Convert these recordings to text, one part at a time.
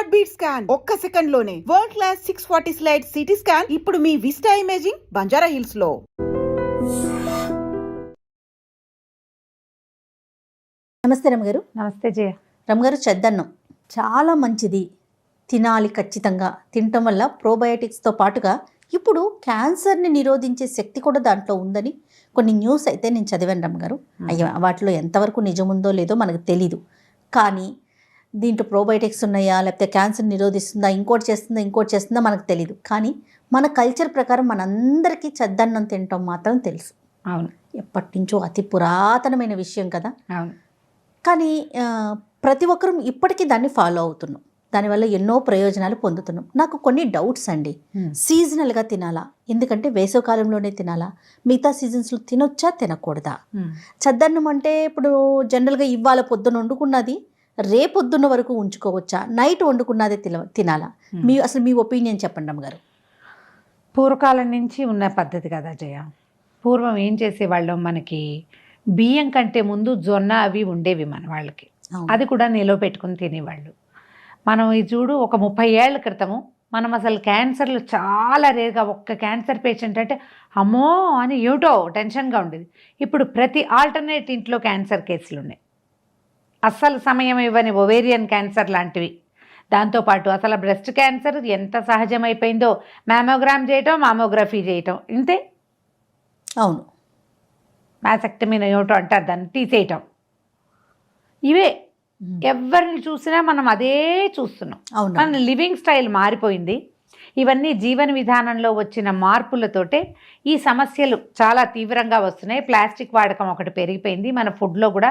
Heart beat scan ఒక్క second లోనే world class 640 slide CT scan ఇప్పుడు మీ విస్టా ఇమేజింగ్ బంజారా హిల్స్ లో. నమస్తే రమగారు. నమస్తే జయ. రమగారు, చెద్దన్నం చాలా మంచిది, తినాలి ఖచ్చితంగా. తినటం వల్ల ప్రోబయోటిక్స్తో పాటుగా ఇప్పుడు క్యాన్సర్ని నిరోధించే శక్తి కూడా దాంట్లో ఉందని కొన్ని న్యూస్ అయితే నేను చదివాను రమగారు. అయ్యో, వాటిలో ఎంతవరకు నిజముందో లేదో మనకు తెలీదు. కానీ దీంట్లో ప్రోబయోటిక్స్ ఉన్నాయా, లేకపోతే క్యాన్సర్ నిరోధిస్తుందా, ఇంకోటి చేస్తుందా మనకు తెలీదు. కానీ మన కల్చర్ ప్రకారం మనందరికీ చెద్దన్నం తినటం మాత్రం తెలుసు. అవును, ఎప్పటి నుంచో అతి పురాతనమైన విషయం కదా. అవును. కానీ ప్రతి ఒక్కరూ ఇప్పటికీ దాన్ని ఫాలో అవుతున్నాం. దానివల్ల ఎన్నో ప్రయోజనాలు పొందుతున్నాం. నాకు కొన్ని డౌట్స్ అండి. సీజనల్గా తినాలా, ఎందుకంటే వేసవికాలంలోనే తినాలా, మిగతా సీజన్స్లో తినొచ్చా తినకూడదా? చెద్దన్నం అంటే ఇప్పుడు జనరల్గా ఇవాళ పొద్దున వండుకున్నది రేపొద్దున్న వరకు ఉంచుకోవచ్చా, నైట్ వండుకున్నదే తినాలా? అసలు మీ ఒపీనియన్ చెప్పండి అమ్మగారు. పూర్వకాలం నుంచి ఉన్న పద్ధతి కదా జయ. పూర్వం ఏం చేసేవాళ్ళం, మనకి బియ్యం కంటే ముందు జొన్న అవి ఉండేవి మన వాళ్ళకి. అది కూడా నిలవ పెట్టుకుని తినేవాళ్ళు. మనం ఇది చూడు, ఒక 30 ఏళ్ల క్రితము మనం అసలు క్యాన్సర్లు చాలా రేరుగా, ఒక్క క్యాన్సర్ పేషెంట్ అంటే అమ్మో అని ఏమిటో టెన్షన్గా ఉండేది. ఇప్పుడు ప్రతి ఆల్టర్నేట్ ఇంట్లో క్యాన్సర్ కేసులు ఉన్నాయి. అస్సలు సమయం ఇవ్వని ఒవేరియన్ క్యాన్సర్ లాంటివి. దాంతోపాటు అసలు బ్రెస్ట్ క్యాన్సర్ ఎంత సహజమైపోయిందో, మామోగ్రఫీ చేయటం ఇంతే. అవును, మ్యాసెక్టమీ ఏమిటో అంటారు దాన్ని, తీసేయటం. ఇవే ఎవరిని చూసినా మనం అదే చూస్తున్నాం. మన లివింగ్ స్టైల్ మారిపోయింది. ఇవన్నీ జీవన విధానంలో వచ్చిన మార్పులతోటే ఈ సమస్యలు చాలా తీవ్రంగా వస్తున్నాయి. ప్లాస్టిక్ వాడకం ఒకటి పెరిగిపోయింది. మన ఫుడ్లో కూడా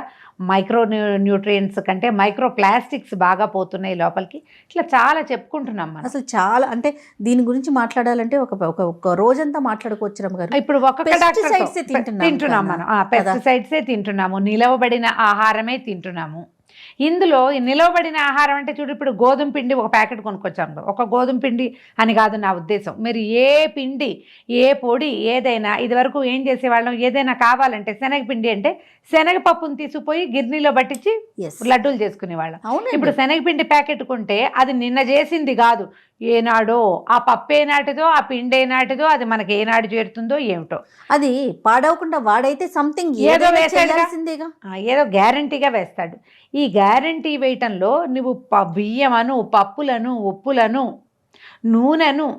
మైక్రో న్యూట్రియంట్స్ కంటే మైక్రో ప్లాస్టిక్స్ బాగా పోతున్నాయి లోపలికి. ఇట్లా చాలా చెప్పుకుంటున్నాం మనం. అసలు చాలా, అంటే దీని గురించి మాట్లాడాలంటే ఒక రోజంతా మాట్లాడుకోవచ్చు రమ్మగారు. ఇప్పుడు ఒక్కొక్క డాక్టర్ తింటున్నాం మనం, పెస్టిసైడ్సే తింటున్నాము, నిలవబడిన ఆహారమే తింటున్నాము. ఇందులో నిలవబడిన ఆహారం అంటే చూడు, ఇప్పుడు గోధుమ పిండి ఒక ప్యాకెట్ కొనుక్కొచ్చాము. ఒక గోధుమ పిండి అని కాదు నా ఉద్దేశం. మీరు ఏ పిండి, ఏ పొడి, ఏదైనా ఇదివరకు ఏం చేసేవాళ్ళం, ఏదైనా కావాలంటే శనగపిండి అంటే శనగపప్పును తీసుకుపోయి గిర్నీలో పట్టించి లడ్డూలు చేసుకునేవాళ్ళం. ఇప్పుడు శనగపిండి ప్యాకెట్ కొంటే అది నిన్న చేసింది కాదు, ఏనాడో ఆ పప్పు ఏనాటిదో, ఆ పిండి ఏనాటిదో, అది మనకి ఏనాడు చేరుతుందో ఏమిటో. అది పాడవకుండా వాడైతే సంథింగ్ ఏదో వేయాల్సిందేగా, ఏదో గ్యారంటీగా వేస్తాడు. ఈ గ్యారంటీ వేయటంలో నువ్వు బియ్యమను, పప్పులను, ఉప్పులను, నూనెను,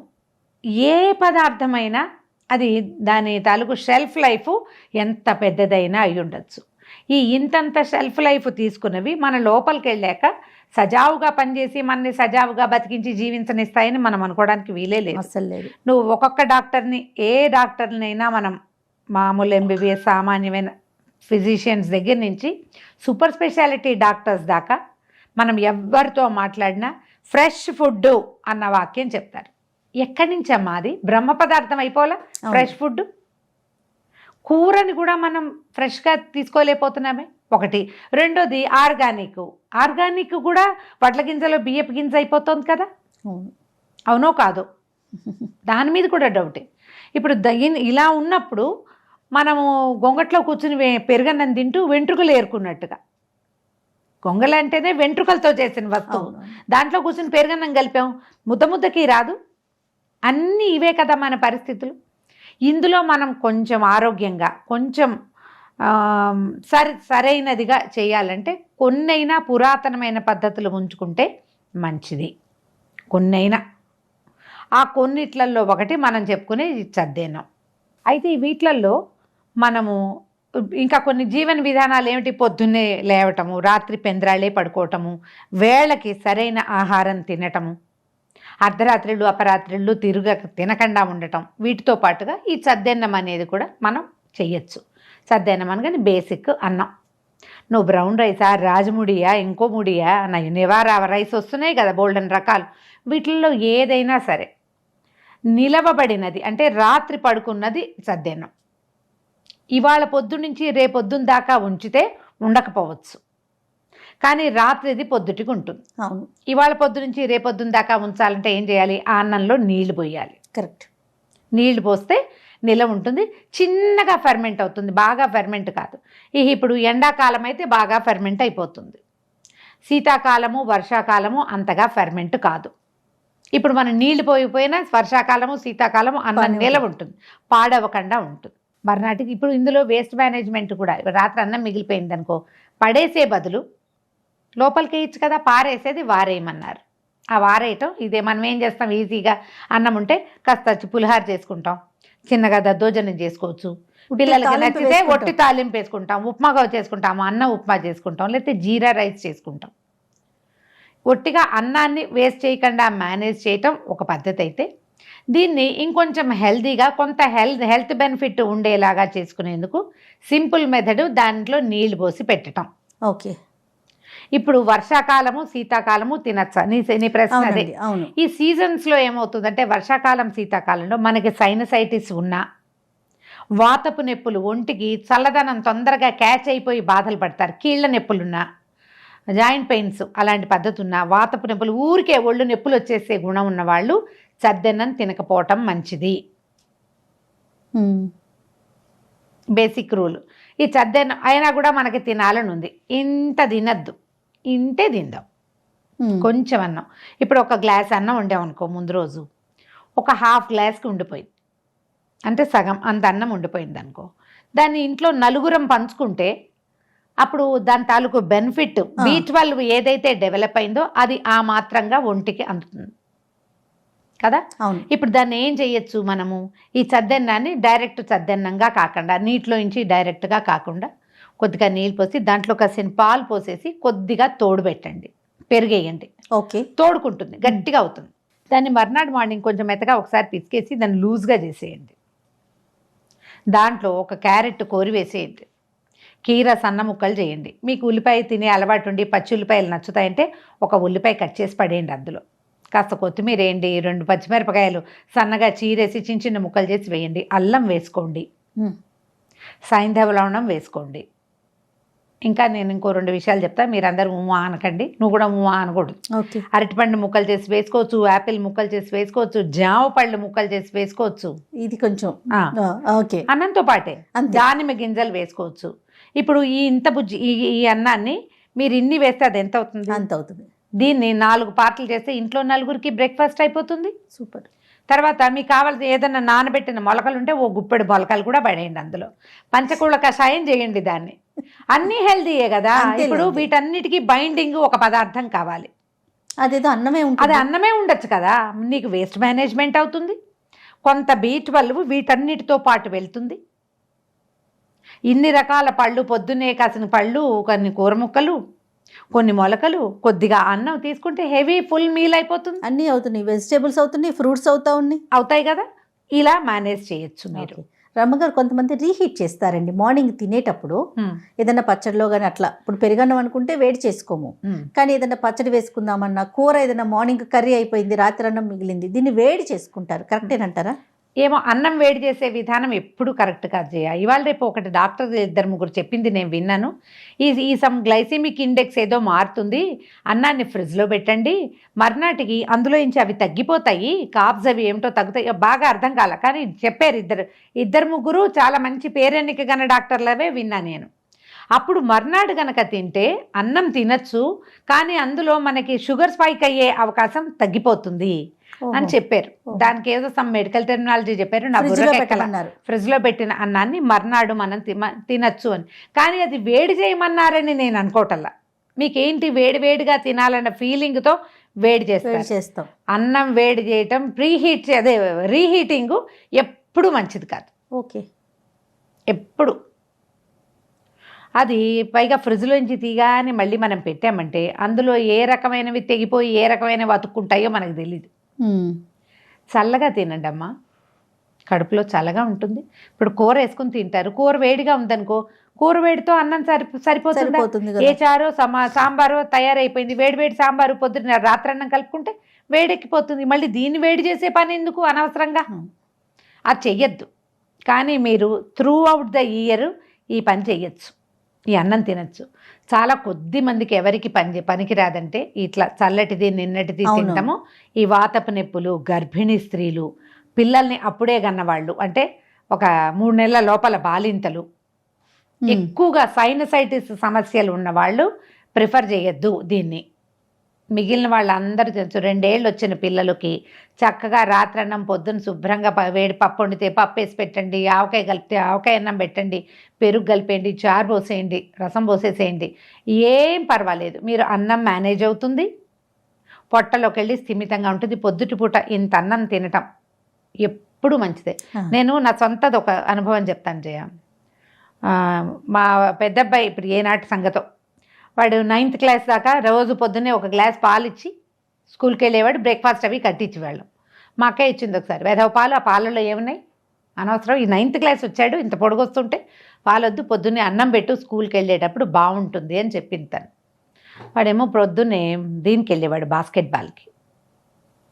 ఏ పదార్థమైనా అది దాని తాలూకు షెల్ఫ్ లైఫ్ ఎంత పెద్దదైనా అయి ఉండొచ్చు. ఈ ఇంతంత షెల్ఫ్ లైఫ్ తీసుకున్నవి మన లోపలికి వెళ్ళాక సజావుగా పనిచేసి మనని సజావుగా బతికించి జీవించనిస్తాయని మనం అనుకోవడానికి వీలే లేదు. అసలు లేదు. నువ్వు ఒక్కొక్క డాక్టర్ని, ఏ డాక్టర్నైనా మనం మామూలు MBBS సామాన్యమైన ఫిజిషియన్స్ దగ్గర నుంచి సూపర్ స్పెషాలిటీ డాక్టర్స్ దాకా మనం ఎవరితో మాట్లాడినా ఫ్రెష్ ఫుడ్ అన్న వాక్యం చెప్తారు. ఎక్కడి నుంచి అమ్మా అది? బ్రహ్మ పదార్థం అయిపోలే ఫ్రెష్ ఫుడ్. కూరని కూడా మనం ఫ్రెష్గా తీసుకోలేకపోతున్నామే ఒకటి. రెండోది ఆర్గానిక్ కూడా వడ్ల గింజలో బియ్యపు గింజ అయిపోతుంది కదా. అవునో కాదో దాని మీద కూడా డౌటే. ఇప్పుడు ఇలా ఉన్నప్పుడు మనము గొంగట్లో కూర్చుని పెరుగన్నం తింటూ వెంట్రుకలు ఏరుకున్నట్టుగా, గొంగళ అంటేనే వెంట్రుకలతో చేసిన వస్తువు, దాంట్లో కూర్చుని పెరుగన్నం కలిపాం, ముద్దకి రాదు. అన్నీ ఇవే కదా మన పరిస్థితులు. ఇందులో మనం కొంచెం ఆరోగ్యంగా, కొంచెం సరైనదిగా చేయాలంటే కొన్నైనా పురాతనమైన పద్ధతులు ఉంచుకుంటే మంచిది. కొన్నైనా ఆ కొన్నిట్లలో ఒకటి మనం చెప్పుకునే చెద్దన్నం. అయితే వీటిలలో మనము ఇంకా కొన్ని జీవన విధానాలు ఏమిటి? పొద్దున్నే లేవటము, రాత్రి పెంద్రాళ్ళే పడుకోవటము, వేళకి సరైన ఆహారం తినటము, అర్ధరాత్రిళ్ళు అపరాత్రిళ్ళు తినకుండా ఉండటం, వీటితో పాటుగా ఈ చెద్దన్నం అనేది కూడా మనం చెయ్యొచ్చు. చెద్దన్నం అనగానే బేసిక్ అన్నం. నువ్వు బ్రౌన్ రైసా, రాజముడియా, ఇంకో ముడియా, నివారా రైస్ వస్తున్నాయి కదా బోల్డెన్ రకాలు. వీటిల్లో ఏదైనా సరే నిలవబడినది అంటే రాత్రి పడుకున్నది చెద్దన్నం. ఇవాళ పొద్దున్నుంచి రేపొద్దున దాకా ఉంచితే ఉండకపోవచ్చు, కానీ రాత్రిది పొద్దుటికి ఉంటుంది. అవును. ఇవాళ పొద్దు నుంచి రేపొద్దున దాకా ఉంచాలంటే ఏం చేయాలి? ఆ అన్నంలో నీళ్లు పోయాలి. కరెక్ట్. నీళ్లు పోస్తే నిలవ ఉంటుంది, చిన్నగా ఫెర్మెంట్ అవుతుంది, బాగా ఫెర్మెంట్ కాదు. ఇప్పుడు ఎండాకాలం అయితే బాగా ఫెర్మెంట్ అయిపోతుంది. శీతాకాలము వర్షాకాలము అంతగా ఫెర్మెంట్ కాదు. ఇప్పుడు మనం నీళ్లు పోయిపోయినా వర్షాకాలము శీతాకాలము అన్నం నిలవ ఉంటుంది, పాడవకుండా ఉంటుంది. మర్నాటికి ఇప్పుడు ఇందులో వేస్ట్ మేనేజ్మెంట్ కూడా, రాత్రి అన్నం మిగిలిపోయింది అనుకో, పడేసే బదులు లోపలికి వేయచ్చు కదా, పారేసేది వారేయమన్నారు. ఆ వారేయటం ఇదే. మనం ఏం చేస్తాం, ఈజీగా అన్నం ఉంటే కాస్త పులిహార చేసుకుంటాం, చిన్నగా దద్దోజనం చేసుకోవచ్చు, పిల్లలకి నచ్చితే ఒట్టి తాలింపు వేసుకుంటాం, ఉప్మాగా చేసుకుంటాము, అన్నం ఉప్మా చేసుకుంటాం, లేకపోతే జీరా రైస్ చేసుకుంటాం. ఒట్టిగా అన్నాన్ని వేస్ట్ చేయకుండా మేనేజ్ చేయటం ఒక పద్ధతి అయితే, దీన్ని ఇంకొంచెం హెల్తీగా కొంత హెల్త్ బెనిఫిట్ ఉండేలాగా చేసుకునేందుకు సింపుల్ మెథడ్ దాంట్లో నీళ్లు పోసి పెట్టడం. ఓకే. ఇప్పుడు వర్షాకాలము శీతాకాలము తినచ్చా, నీ ప్రశ్న అదే. ఈ సీజన్స్లో ఏమవుతుందంటే వర్షాకాలం శీతాకాలంలో మనకి సైనసైటిస్ ఉన్నా, వాతపు నొప్పులు, ఒంటికి చల్లదనం తొందరగా క్యాచ్ అయిపోయి బాధలు పడతారు, కీళ్ళ నొప్పులున్నా, జాయింట్ పెయిన్స్ అలాంటి పద్ధతి ఉన్న, వాతపు నొప్పులు ఊరికే ఒళ్ళు నొప్పులు వచ్చేసే గుణం ఉన్న వాళ్ళు చద్దన్నం తినకపోవటం మంచిది. Basic rule. ఈ చద్దన్నం అయినా కూడా మనకి తినాలని ఉంది, ఇంత తినద్దు, ఇంతే తిందాం. కొంచెం అన్నం, ఇప్పుడు ఒక గ్లాస్ అన్నం వండామనుకో, ముందు రోజు ఒక హాఫ్ గ్లాస్కి ఉండిపోయింది అంటే సగం అంత అన్నం ఉండిపోయింది అనుకో, దాన్ని ఇంట్లో నలుగురం పంచుకుంటే అప్పుడు దాని తాలూకు బెనిఫిట్ B12 ఏదైతే డెవలప్ అయిందో అది ఆ మాత్రంగా ఒంటికి అందుతుంది కదా. ఇప్పుడు దాన్ని ఏం చేయొచ్చు మనము, ఈ చద్దన్నాన్ని డైరెక్ట్ చద్దన్నంగా కాకుండా, నీటిలో నుంచి డైరెక్ట్గా కాకుండా కొద్దిగా నీళ్ళు పోసి దాంట్లో కాసిన పాలు పోసేసి కొద్దిగా తోడు పెట్టండి, పెరిగేయండి. ఓకే. తోడుకుంటుంది, గట్టిగా అవుతుంది. దాన్ని మర్నాడు మార్నింగ్ కొంచెం మెత్తగా ఒకసారి పిసికేసి దాన్ని లూజ్గా చేసేయండి. దాంట్లో ఒక క్యారెట్ కోరి వేసేయండి, కీర సన్న ముక్కలు చేయండి. మీకు ఉల్లిపాయ తినే అలవాటు ఉండి పచ్చి ఉల్లిపాయలు నచ్చుతాయంటే ఒక ఉల్లిపాయ కట్ చేసి పడేయండి, అందులో కాస్త కొత్తిమీర వేయండి, 2 పచ్చిమిరపకాయలు సన్నగా చీరేసి చిన్న చిన్న ముక్కలు చేసి వేయండి, అల్లం వేసుకోండి, సైంధవ లవణం వేసుకోండి. ఇంకా నేను ఇంకో 2 విషయాలు చెప్తా, మీరందరూ ఉమా అనకండి, నువ్వు కూడా ఉమా అనకూడదు. అరటిపండు ముక్కలు చేసి వేసుకోవచ్చు, యాపిల్ ముక్కలు చేసి వేసుకోవచ్చు, జామ పళ్ళు ముక్కలు చేసి వేసుకోవచ్చు, ఇది కొంచెం అన్నంతో పాటే దానిమ్మ గింజలు వేసుకోవచ్చు. ఇప్పుడు ఈ ఇంత బుజ్జి ఈ అన్నాన్ని మీరు ఇన్ని వేస్తే అది ఎంత అవుతుంది? అంత అవుతుంది. దీన్ని 4 పార్ట్లు చేస్తే ఇంట్లో 4గురికి బ్రేక్ఫాస్ట్ అయిపోతుంది. సూపర్. తర్వాత మీకు కావాల్సిన ఏదైనా నానబెట్టిన మొలకలు ఉంటే ఓ గుప్పెడు మొలకలు కూడా పడేయండి, అందులో పంచకూళ్ళ కషాయం చేయండి. దాన్ని అన్నీ హెల్తీయే కదా. ఇప్పుడు వీటన్నిటికీ బైండింగ్ ఒక పదార్థం కావాలి, అదేదో అన్నమే ఉంటుంది, అది అన్నమే ఉండొచ్చు కదా. నీకు వేస్ట్ మేనేజ్మెంట్ అవుతుంది, కొంత B12 వీటన్నిటితో పాటు వెళ్తుంది. ఇన్ని రకాల పళ్ళు, పొద్దున్నే కాసిన పళ్ళు, కొన్ని కూర ముక్కలు, కొన్ని మొలకలు, కొద్దిగా అన్నం తీసుకుంటే హెవీ ఫుల్ మీల్ అయిపోతుంది. అన్నీ అవుతున్నాయి, వెజిటేబుల్స్ అవుతున్నాయి, ఫ్రూట్స్ అవుతాయి కదా. ఇలా మేనేజ్ చేయొచ్చు మీరు. రమ్మగారు, కొంతమంది రీహీట్ చేస్తారండి మార్నింగ్ తినేటప్పుడు. ఏదైనా పచ్చడిలో కానీ అట్లా, ఇప్పుడు పెరుగన్నం అనుకుంటే వేడి చేసుకోము, కానీ ఏదైనా పచ్చడి వేసుకుందామన్నా, కూర ఏదైనా మార్నింగ్ కర్రీ అయిపోయింది, రాత్రి అన్నం మిగిలింది, దీన్ని వేడి చేసుకుంటారు, కరెక్టేనంటారా? ఏమో, అన్నం వేడి చేసే విధానం ఎప్పుడు కరెక్ట్ కాదు చేయ. ఇవాళ రేపు ఒకటి డాక్టర్ 2-3 చెప్పింది నేను విన్నాను. ఈ సమ్ గ్లైసెమిక్ ఇండెక్స్ ఏదో మారుతుంది, అన్నాన్ని ఫ్రిడ్జ్లో పెట్టండి, మర్నాటికి అందులో నుంచి అవి తగ్గిపోతాయి, కార్బ్స్ అవి ఏమిటో తగ్గుతాయి. బాగా అర్థం కాల, కానీ చెప్పారు 2-3 చాలా మంచి పేరెన్నిక గల డాక్టర్లవే విన్నా నేను. అప్పుడు మర్నాడు కనుక తింటే అన్నం తినచ్చు, కానీ అందులో మనకి షుగర్ స్పైక్ అయ్యే అవకాశం తగ్గిపోతుంది అని చెప్పారు. దానికి ఏదో సమ్ మెడికల్ టెర్మినాలజీ చెప్పారు, నా బుర్రకెక్కలన్నారు. ఫ్రిడ్జ్లో పెట్టిన అన్నాన్ని మర్నాడు మనం తినచ్చు అని. కానీ అది వేడి చేయమన్నారని నేను అనుకోవటల్లా. మీకేంటి వేడివేడిగా తినాలన్న ఫీలింగ్తో వేడి చేస్తాం. అన్నం వేడి చేయటం రీహీటింగ్ ఎప్పుడు మంచిది కాదు. ఓకే. ఎప్పుడు అది పైగా ఫ్రిడ్జ్లోంచి తీగానే మళ్ళీ మనం పెట్టామంటే అందులో ఏ రకమైనవి తెగిపోయి ఏ రకమైనవి అతుక్కుంటాయో మనకు తెలియదు. చల్లగా తినండి అమ్మా, కడుపులో చల్లగా ఉంటుంది. ఇప్పుడు కూర వేసుకుని తింటారు, కూర వేడిగా ఉందనుకో, కూర వేడితో అన్నం సరిపోతుంది. ఏ చారో సాంబారో తయారైపోయింది, వేడి సాంబారు పొద్దున్న రాత్రి అన్నం కలుపుకుంటే వేడెక్కిపోతుంది. మళ్ళీ దీన్ని వేడి చేసే పని ఎందుకు అనవసరంగా? అది చెయ్యొద్దు. కానీ మీరు త్రూ అవుట్ ద ఇయర్ ఈ పని చెయ్యొచ్చు, ఈ అన్నం తినచ్చు. చాలా కొద్ది మందికి ఎవరికి పనికి రాదంటే ఇట్లా చల్లటిది నిన్నటిది తింటాము. ఈ వాతపు నొప్పులు, గర్భిణీ స్త్రీలు, పిల్లల్ని అప్పుడే కన్నవాళ్ళు, అంటే ఒక 3 నెలల లోపల బాలింతలు, ఎక్కువగా సైనసైటిస్ సమస్యలు ఉన్నవాళ్ళు ప్రిఫర్ చేయొద్దు దీన్ని. మిగిలిన వాళ్ళందరూ తెలుసు, 2 ఏళ్ళు వచ్చిన పిల్లలకి చక్కగా రాత్రన్నం పొద్దున్న శుభ్రంగా వేడి పప్పు వండితే పప్పు వేసి పెట్టండి, ఆవకాయ కలిపితే ఆవకాయ అన్నం పెట్టండి, పెరుగు కలిపేయండి, చారు పోసేయండి, రసం పోసేసేయండి, ఏం పర్వాలేదు. మీరు అన్నం మేనేజ్ అవుతుంది, పొట్టలోకి వెళ్ళి స్థిమితంగా ఉంటుంది. పొద్దుటి పూట ఇంత అన్నం తినటం ఎప్పుడు మంచిదే. నేను నా సొంతది ఒక అనుభవం చెప్తాను జయ. మా పెద్దబ్బాయి ఇప్పుడు ఏనాటి సంగతో, వాడు 9th క్లాస్ దాకా రోజు పొద్దున్నే ఒక గ్లాస్ పాలు ఇచ్చి స్కూల్కి వెళ్ళేవాడు, బ్రేక్ఫాస్ట్ అవి కట్టించేవాళ్ళం. మా అక్క ఇచ్చింది ఒకసారి వేదవ పాలు, ఆ పాలలో ఏమున్నాయి అనవసరం, ఈ 9th క్లాస్ వచ్చాడు ఇంత పొడుగొస్తుంటే పాలొద్దు, పొద్దున్నే అన్నం పెట్టు, స్కూల్కి వెళ్ళేటప్పుడు బాగుంటుంది అని చెప్పింది తను. వాడేమో పొద్దున్నే దీనికి వెళ్ళేవాడు, బాస్కెట్బాల్కి,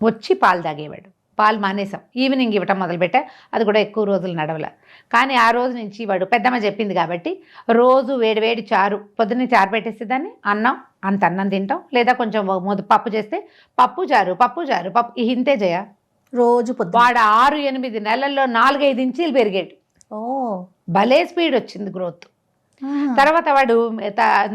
వచ్చి పాలు తాగేవాడు. పాలు మానేసాం, ఈవినింగ్ ఇవ్వటం మొదలుపెట్టా, అది కూడా ఎక్కువ రోజులు నడవల. కానీ ఆ రోజు నుంచి వాడు పెద్దమ్మ చెప్పింది కాబట్టి రోజు వేడివేడి చారు, పొద్దున్నే చారు పెట్టేసేదాన్ని, అన్నం అంత అన్నం తింటాం, లేదా కొంచెం పప్పు చేస్తే పప్పు చారు ఇంతే జయ రోజు వాడు 6-8 నెలల్లో 4-5 ఇంచీలు పెరిగాడు. భలే స్పీడ్ వచ్చింది గ్రోత్. తర్వాత వాడు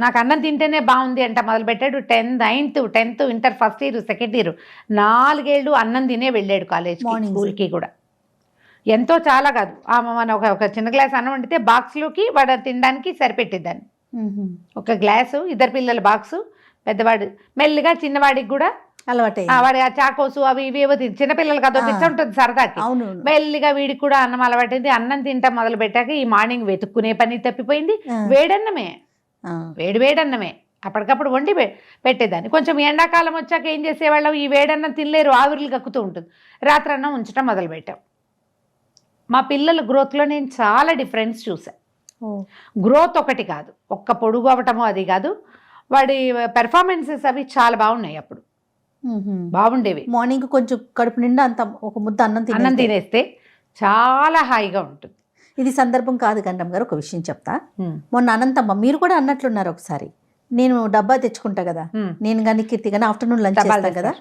నాకు అన్నం తింటేనే బాగుంది అంట మొదలుపెట్టాడు. 10th inter first year second year 4 ఏళ్ళు అన్నం తినే వెళ్ళాడు కాలేజ్కి, స్కూల్కి కూడా. ఎంతో చాలా కాదు, మన ఒక చిన్న గ్లాస్ అన్నం వండితే బాక్స్లోకి వాడు తినడానికి సరిపెట్టేదాన్ని. ఒక గ్లాసు, 2 పిల్లల బాక్సు, పెద్దవాడు మెల్లిగా చిన్నవాడికి కూడా అలవాటు, వాడి ఆ చాకోసు అవి ఇవి ఏవో చిన్నపిల్లలకి అదో పిచ్చ ఉంటుంది సరదాకి. మెల్లిగా వీడికి కూడా అన్నం అలవాటైంది. అన్నం తింటాం మొదలు పెట్టాక ఈ మార్నింగ్ వెతుక్కునే పని తప్పిపోయింది. వేడన్నమే, వేడన్నమే అప్పటికప్పుడు వండి పెట్టేదాన్ని. కొంచెం ఎండాకాలం వచ్చాక ఏం చేసేవాళ్ళం, ఈ వేడన్నం తినలేరు, ఆవిర్లు కక్కుతూ ఉంటుంది, రాత్రి అన్నం ఉంచడం మొదలుపెట్టాం. మా పిల్లల గ్రోత్లో నేను చాలా డిఫరెన్స్ చూసాను. గ్రోత్ ఒకటి కాదు, ఒక్క పొడుగు అవ్వటమో అది కాదు, వాడి పెర్ఫార్మెన్సెస్ అవి చాలా బాగున్నాయి. అప్పుడు బాగుండేవి. మార్నింగ్ కొంచెం కడుపు నిండా అంత ఒక ముద్ద అన్నం తినేస్తే చాలా హాయిగా ఉంటుంది. ఇది సందర్భం కాదు గండం గారు, ఒక విషయం చెప్తా. మొన్న అనంతమ్మ మీరు కూడా అన్నట్లున్నారు ఒకసారి, నేను డబ్బా తెచ్చుకుంటా కదా, నేను కానీ కీర్తి కానీ ఆఫ్టర్నూన్ లంచ్ చేస్తాను కదా,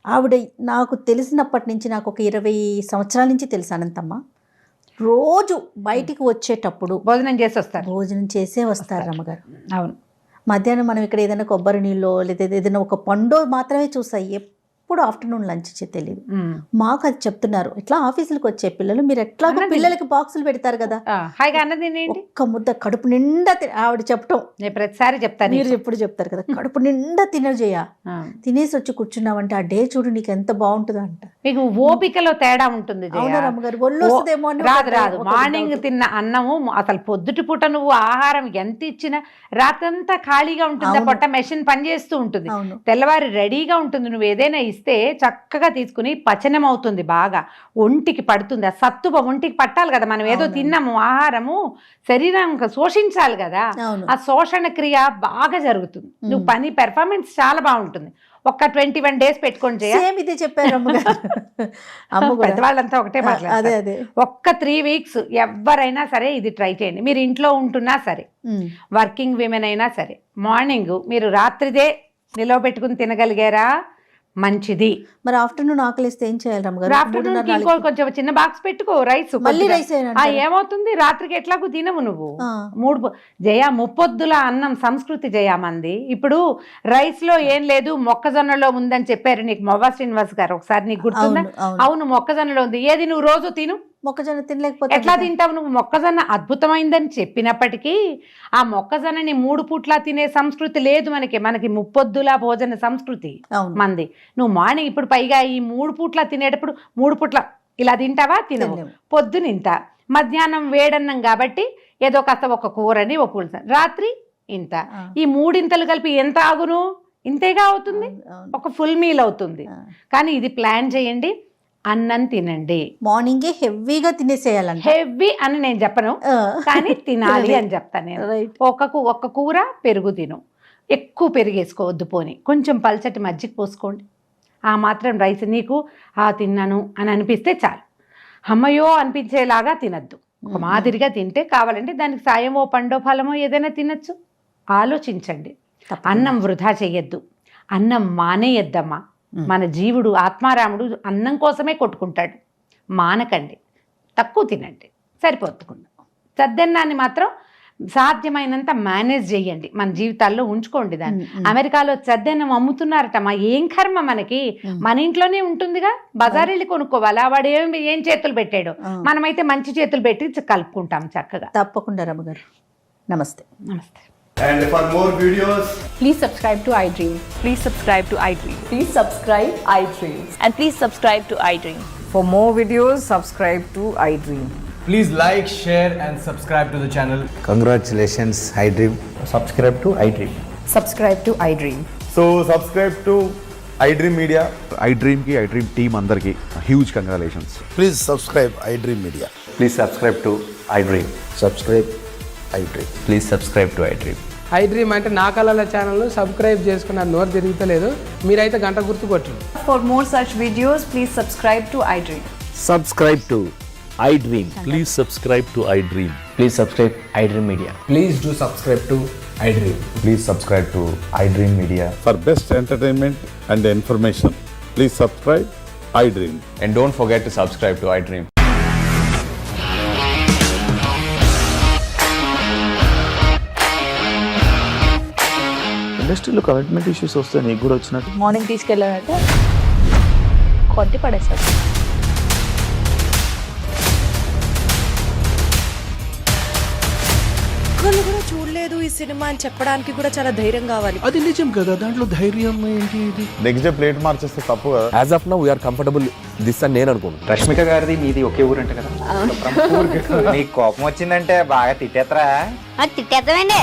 ఆవిడ నాకు తెలిసినప్పటి నుంచి, నాకు ఒక 20 సంవత్సరాల నుంచి తెలుసు అనంతమ్మ, రోజు బయటికి వచ్చేటప్పుడు భోజనం చేసే వస్తారు రమ్మగారు. అవును, మధ్యాహ్నం మనం ఇక్కడ ఏదైనా కొబ్బరి నీళ్ళు లేదా ఏదైనా ఒక పండు మాత్రమే చూస్తాయి, ఎప్పుడు ఆఫ్టర్నూన్ లంచ్ తెలియదు. మాకు అది చెప్తున్నారు, ఇట్లా ఆఫీసులకు వచ్చే పిల్లలు మీరు ఎట్లా పిల్లలకి బాక్సులు పెడతారు కదా, ఒక్క ముద్ద కడుపు నిండా ఆవిడ చెప్పటం ప్రతిసారి చెప్తాను, మీరు ఎప్పుడు చెప్తారు కదా, కడుపు నిండా తినజేయ, తినేసి వచ్చి కూర్చున్నావంటే ఆ డే చూడు నీకు ఎంత బాగుంటుందో అంట. మీకు ఓపికలో తేడా ఉంటుంది రమ్మగారు, ఒళ్ళు వస్తుందేమో అని. రాదు మార్నింగ్ తిన్న అన్నము అసలు పొద్దుటి పూట నువ్వు ఆహారం ఎంత ఇచ్చినా రాత్రంతా ఖాళీగా ఉంటుంది, పొట్ట మెషిన్ పనిచేస్తూ ఉంటుంది, తెల్లవారి రెడీగా ఉంటుంది. నువ్వు ఏదైనా ఇస్తే చక్కగా తీసుకుని పచనం అవుతుంది, బాగా ఒంటికి పడుతుంది. ఆ సత్తువ ఒంటికి పట్టాలి కదా, మనం ఏదో తిన్నాము ఆహారము శరీరం శోషించాలి కదా, ఆ శోషణ క్రియ బాగా జరుగుతుంది. నువ్వు పని పెర్ఫార్మెన్స్ చాలా బాగుంటుంది. ఒక్క 21 days పెట్టుకోండి. ఇదే చెప్పారు పెద్దవాళ్ళంతా ఒకటే మాట్లాడారు. ఒక్క 3 weeks ఎవరైనా సరే ఇది ట్రై చేయండి. మీరు ఇంట్లో ఉంటున్నా సరే, వర్కింగ్ విమెన్ అయినా సరే, మార్నింగ్ మీరు రాత్రిదే నిలవ పెట్టుకుని తినగలిగారా మంచిది. మరి ఆఫ్టర్నూన్ ఆకలిస్తే ఏం చేయాలి రమ్మగారు? ఆఫ్టర్నూన్ ఇంకో కొంచెం చిన్న బాక్స్ పెట్టుకో, రైస్ ఏమవుతుంది, రాత్రికి ఎట్లాగూ తినవు నువ్వు. 3 జయ ముప్పొద్దుల అన్నం సంస్కృతి జయ మంది. ఇప్పుడు రైస్ లో ఏం లేదు, మొక్కజొన్నలో ఉందని చెప్పారు నీకు మొవ్వ శ్రీనివాస్ గారు ఒకసారి, నీకు గుర్తుందా? అవును, మొక్కజొన్నలో ఉంది. ఏది నువ్వు రోజు తిను, మొక్కజొన్న తినలేకపోతే ఎట్లా తింటావు నువ్వు? మొక్కజొన్న అద్భుతమైందని చెప్పినప్పటికీ ఆ మొక్కజొన్నని 3 పూట్లా తినే సంస్కృతి లేదు మనకి ముప్పొద్దుల భోజన సంస్కృతి మంది. నువ్వు మార్నింగ్ ఇప్పుడు పైగా ఈ 3 పూట్లా తినేటప్పుడు 3 పూట్ల ఇలా తింటావా? తినవు. పొద్దున ఇంత, మధ్యాహ్నం వేడన్నం కాబట్టి ఏదో కాస్త ఒక కూరని ఒక పులుసు, రాత్రి ఇంత, ఈ 3 ఇంతలు కలిపి ఎంత ఆగును? ఇంతేగా అవుతుంది, ఒక ఫుల్ మీల్ అవుతుంది. కానీ ఇది ప్లాన్ చేయండి, అన్నం తినండి. మార్నింగే హెవీగా తినేసేయాలంట. హెవీ అని నేను చెప్పను, కానీ తినాలి అని చెప్తాను నేను. ఒక్క కూర పెరుగు తిను, ఎక్కువ పెరిగేసుకోవద్దు, పోని కొంచెం పల్చటి మజ్జిగ పోసుకోండి. ఆ మాత్రం రైస్ నీకు తిన్నాను అని అనిపిస్తే చాలు. అమ్మయో అనిపించేలాగా తినద్దు, ఒక మాదిరిగా తింటే, కావాలంటే దానికి సాయమో పండో ఫలమో ఏదైనా తినచ్చు. ఆలోచించండి, అన్నం వృధా చెయ్యొద్దు, అన్నం మానేయద్దమ్మా. మన జీవుడు ఆత్మారాముడు అన్నం కోసమే కొట్టుకుంటాడు. మానకండి, తక్కువ తినండి, సరిపోతుకుండా. సద్దన్నాన్ని మాత్రం సాధ్యమైనంత మేనేజ్ చేయండి, మన జీవితాల్లో ఉంచుకోండి దాన్ని. అమెరికాలో చద్దన్నం అమ్ముతున్నారట, ఏం కర్మ మనకి, మన ఇంట్లోనే ఉంటుందిగా, బజార్ వెళ్ళి కొనుక్కోవాలా, వాడు ఏం చేతులు పెట్టాడు, మనమైతే మంచి చేతులు పెట్టి కలుపుకుంటాం చక్కగా. తప్పకుండా రమ్మగారు, నమస్తే. నమస్తే. And for more videos, Please subscribe to iDream. Please subscribe to iDream. Please subscribe iDream. And please subscribe to iDream. For more videos, subscribe to iDream. please like, share and subscribe to the channel. Congratulations, iDream. Subscribe to iDream. Subscribe to iDream. So subscribe to iDream Media. iDream ki iDream team andarki huge congratulations. Please subscribe iDream Media. Please subscribe to iDream. Subscribe iDream. Please subscribe to iDream. iDream అంటే నా కళల channel subscribe చేసుకున్న నోరు తిరుగుతలేదు, మీరైతే గంట గుర్తు కొట్టండి. For more such videos, please subscribe to iDream. Subscribe to iDream. Please subscribe to iDream. Please subscribe iDream Media. Please do subscribe to iDream. Please subscribe to iDream Media. For best entertainment and information, please subscribe iDream. And don't forget to subscribe to iDream. ఇండస్ట్రీలో commitment issues వస్తే నీకు కూడా వచ్చినట్టు. Morning తీసుకెళ్ళారంటే కొట్టి పడేస్తారు. ఒక్కళ్ళు కూడా చూడలేదు ఈ సినిమా అని చెప్పడానికి కూడా చాలా ధైర్యం కావాలి. అది నిజం కదా, దాంట్లో ధైర్యం ఏంటి? ఇది నెక్స్ట్ డే ప్లేట్ మార్చేస్తే తప్పు కదా. As of now, we are comfortable this అని నేను అనుకుంటున్నాను. రష్మిక గారిది మీది ఒకే ఊరంట కదా. నీకు కోపం వచ్చిందంటే బాగా తిట్టేత్తరా? తిట్టేద్దామండి.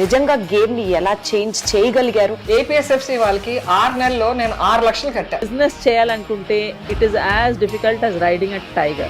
నిజంగా గేమ్ ని ఎలా చేంజ్ చేయగలిగారు? ఏపీఎస్ఎఫ్సి వాళ్ళకి 6 నెలల్లో నేను 6 లక్షలు కట్టా. బిజినెస్ చేయాలనుకుంటే it is as difficult as riding a tiger.